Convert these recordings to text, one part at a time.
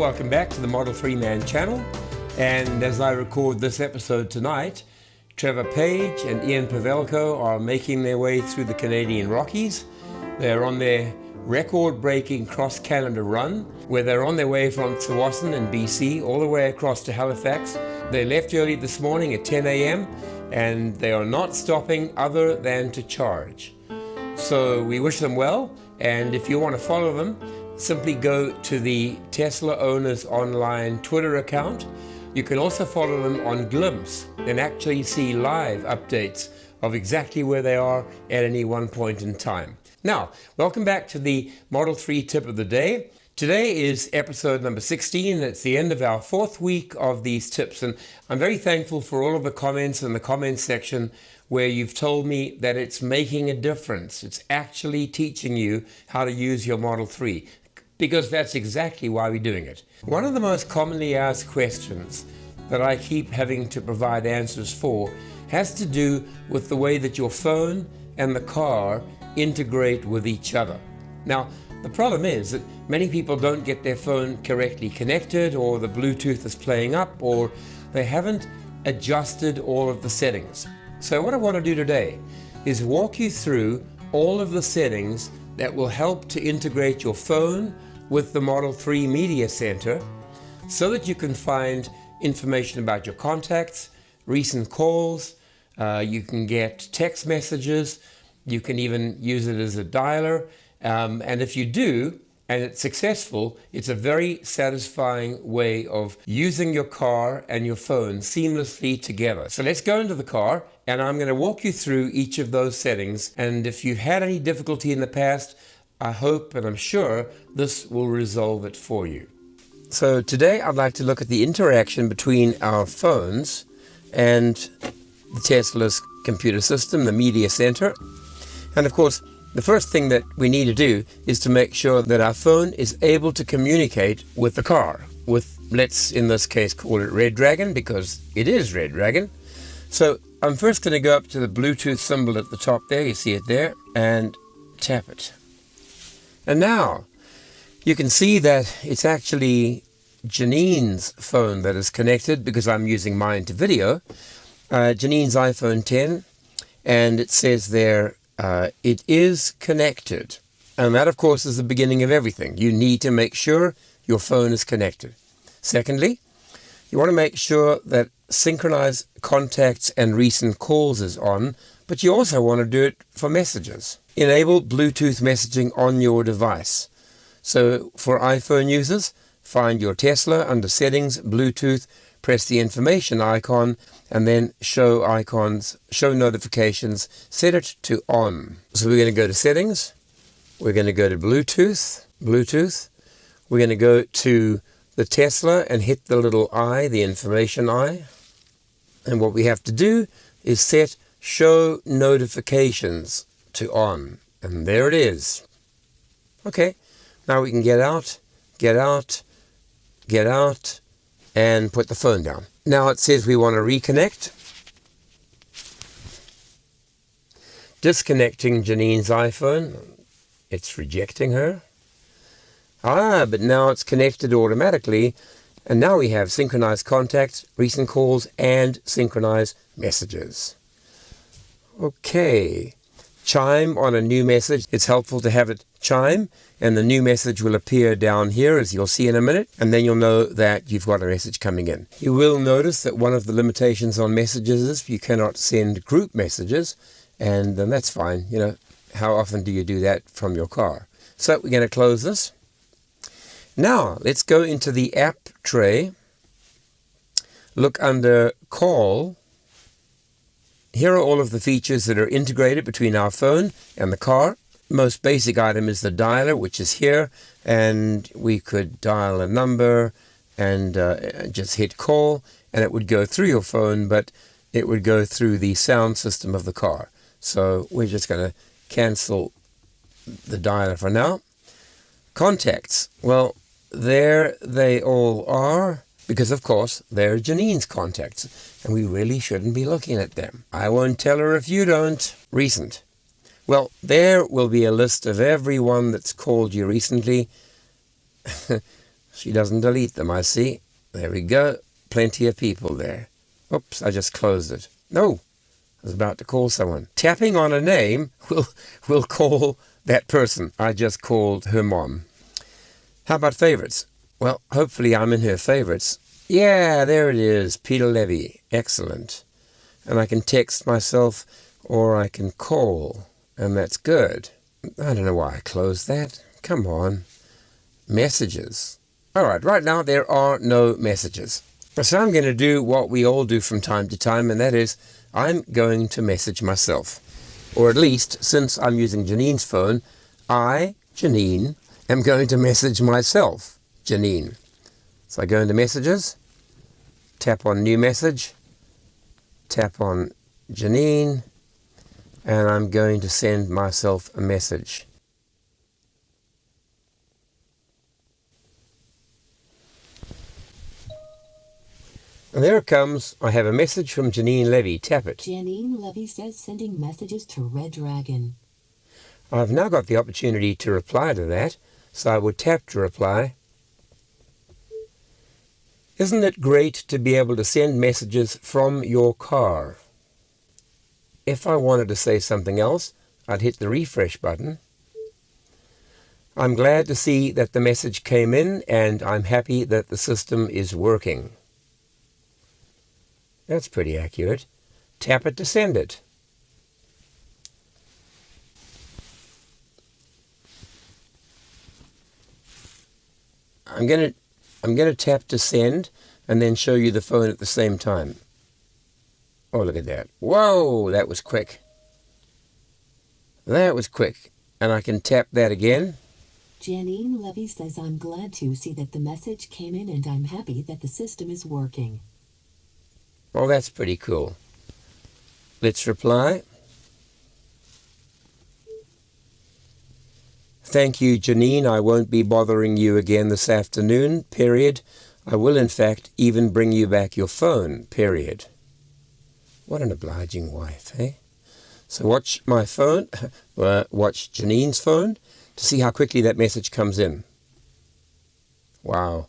welcome back to the Model 3 Man channel. And as I record this episode tonight, Trevor Page and Ian Pavelko are making their way through the Canadian Rockies. They're on their record-breaking cross-Canada run, where they're on their way from Tsawwassen in BC all the way across to Halifax. They left early this morning at 10 a.m. and they are not stopping other than to charge. So we wish them well, and if you want to follow them, simply go to the Tesla Owners Online Twitter account. You can also follow them on Glimpse and actually see live updates of exactly where they are at any one point in time. Now, welcome back to the Model 3 tip of the day. Today is episode number 16. It's the end of our fourth week of these tips, and I'm very thankful for all of the comments in the comments section where you've told me that it's making a difference. It's actually teaching you how to use your Model 3. Because that's exactly why we're doing it. One of the most commonly asked questions that I keep having to provide answers for has to do with the way that your phone and the car integrate with each other. Now, the problem is that many people don't get their phone correctly connected, or the Bluetooth is playing up, or they haven't adjusted all of the settings. So what I want to do today is walk you through all of the settings that will help to integrate your phone with the Model 3 Media Center so that you can find information about your contacts, recent calls, you can get text messages, you can even use it as a dialer, and if you do, and it's successful, it's a very satisfying way of using your car and your phone seamlessly together. So let's go into the car, and I'm going to walk you through each of those settings, and if you've had any difficulty in the past, I hope and I'm sure this will resolve it for you. So today I'd like to look at the interaction between our phones and the Tesla's computer system, the media center. And of course, the first thing that we need to do is to make sure that our phone is able to communicate with the car, with, let's in this case call it Red Dragon, because it is Red Dragon. So I'm first going to go up to the Bluetooth symbol at the top there, you see it there, and tap it. And now you can see that it's actually Janine's phone that is connected, because I'm using mine to video, Janine's iPhone 10, and it says there, it is connected. And that, of course, is the beginning of everything. You need to make sure your phone is connected. Secondly, you want to make sure that synchronize contacts and recent calls is on, but you also want to do it for messages. Enable Bluetooth messaging on your device. So for iPhone users, find your Tesla under Settings, Bluetooth, press the information icon, and then show icons, show notifications, set it to on. So we're going to go to Settings, we're going to go to Bluetooth, we're going to go to the Tesla and hit the little I, the information I. And what we have to do is set show notifications to on, and there it is. Okay, now we can get out, and put the phone down. Now it says we want to reconnect. Disconnecting Janine's iPhone. It's rejecting her. But now it's connected automatically, and now we have synchronized contacts, recent calls, and synchronized messages. Okay. Chime on a new message. It's helpful to have it chime, and the new message will appear down here, as you'll see in a minute, and then you'll know that you've got a message coming in. You will notice that one of the limitations on messages is you cannot send group messages, and then that's fine. You know, how often do you do that from your car? So we're going to close this. Now let's go into the app tray, look under Call. Here are all of the features that are integrated between our phone and the car. Most basic item is the dialer, which is here, and we could dial a number and just hit call, and it would go through your phone, but it would go through the sound system of the car. So we're just going to cancel the dialer for now. Contacts. Well, there they all are, because of course they're Janine's contacts, and we really shouldn't be looking at them. I won't tell her if you don't. Recent. Well, there will be a list of everyone that's called you recently. She doesn't delete them, I see. There we go. Plenty of people there. Oops, I just closed it. No, I was about to call someone. Tapping on a name will call that person. I just called her mom. How about favorites? Well, hopefully I'm in her favorites. Yeah, there it is. Peter Levy. Excellent. And I can text myself or I can call. And that's good. I don't know why I closed that. Come on. Messages. All right now there are no messages. So I'm going to do what we all do from time to time, and that is I'm going to message myself. Or at least, since I'm using Janine's phone, I, Janine, am going to message myself, Janine. So I go into Messages, tap on New Message, tap on Janine, and I'm going to send myself a message. And there it comes. I have a message from Janine Levy. Tap it. Janine Levy says sending messages to Red Dragon. I've now got the opportunity to reply to that, so I would tap to reply. Isn't it great to be able to send messages from your car? If I wanted to say something else, I'd hit the refresh button. I'm glad to see that the message came in, and I'm happy that the system is working. That's pretty accurate. Tap it to send it. I'm going to tap to send and then show you the phone at the same time. Oh, look at that. Whoa, that was quick. That was quick. And I can tap that again. Janine Levy says I'm glad to see that the message came in and I'm happy that the system is working. Well, that's pretty cool. Let's reply. Thank you, Janine. I won't be bothering you again this afternoon, period. I will, in fact, even bring you back your phone, period. What an obliging wife, eh? So watch my phone, watch Janine's phone to see how quickly that message comes in. Wow.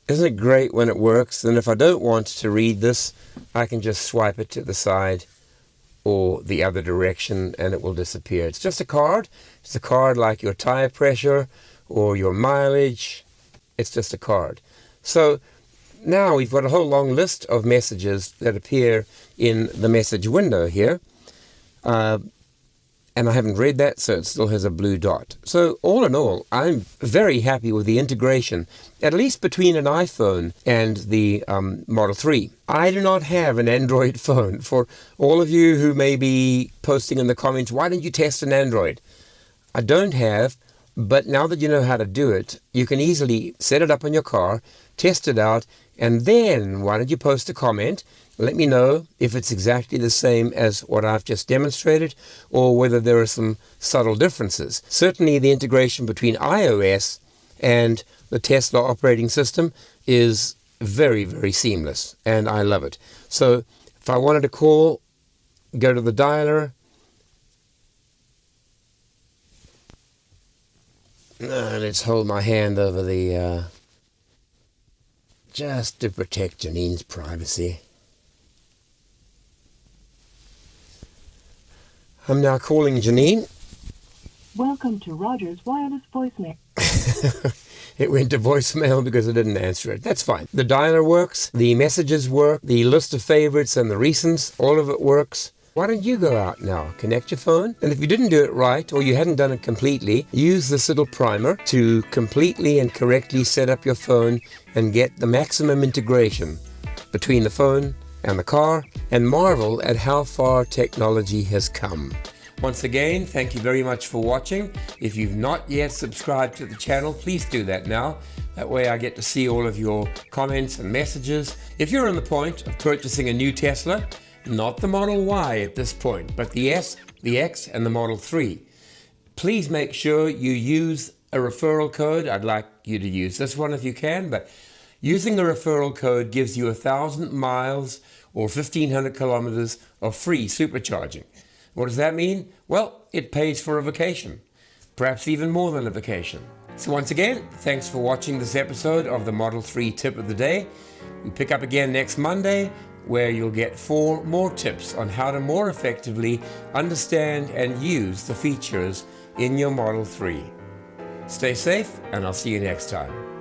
Isn't it great when it works? And if I don't want to read this, I can just swipe it to the side or the other direction and it will disappear. It's just a card. It's a card like your tire pressure or your mileage. It's just a card. So now we've got a whole long list of messages that appear in the message window here. And I haven't read that, so it still has a blue dot. So all in all, I'm very happy with the integration, at least between an iPhone and the Model 3. I do not have an Android phone. For all of you who may be posting in the comments, why don't you test an Android? I don't have, but now that you know how to do it, you can easily set it up on your car, test it out, and then why don't you post a comment? Let me know if it's exactly the same as what I've just demonstrated or whether there are some subtle differences. Certainly the integration between iOS and the Tesla operating system is very, very seamless, and I love it. So if I wanted to call, go to the dialer. Let's hold my hand over the... just to protect Janine's privacy. I'm now calling Janine. Welcome to Roger's wireless voicemail. It went to voicemail because I didn't answer it. That's fine. The dialer works, the messages work, the list of favorites and the recents, all of it works. Why don't you go out now, connect your phone, and if you didn't do it right or you hadn't done it completely, use this little primer to completely and correctly set up your phone and get the maximum integration between the phone and the car, and marvel at how far technology has come. Once again, thank you very much for watching. If you've not yet subscribed to the channel, please do that now. That way I get to see all of your comments and messages. If you're on the point of purchasing a new Tesla, not the Model Y at this point, but the S, the X, and the Model 3, please make sure you use a referral code. I'd like you to use this one if you can, but using a referral code gives you 1,000 miles or 1,500 kilometers of free supercharging. What does that mean? Well, it pays for a vacation, perhaps even more than a vacation. So once again, thanks for watching this episode of the Model 3 Tip of the Day. We pick up again next Monday, where you'll get 4 more tips on how to more effectively understand and use the features in your Model 3. Stay safe, and I'll see you next time.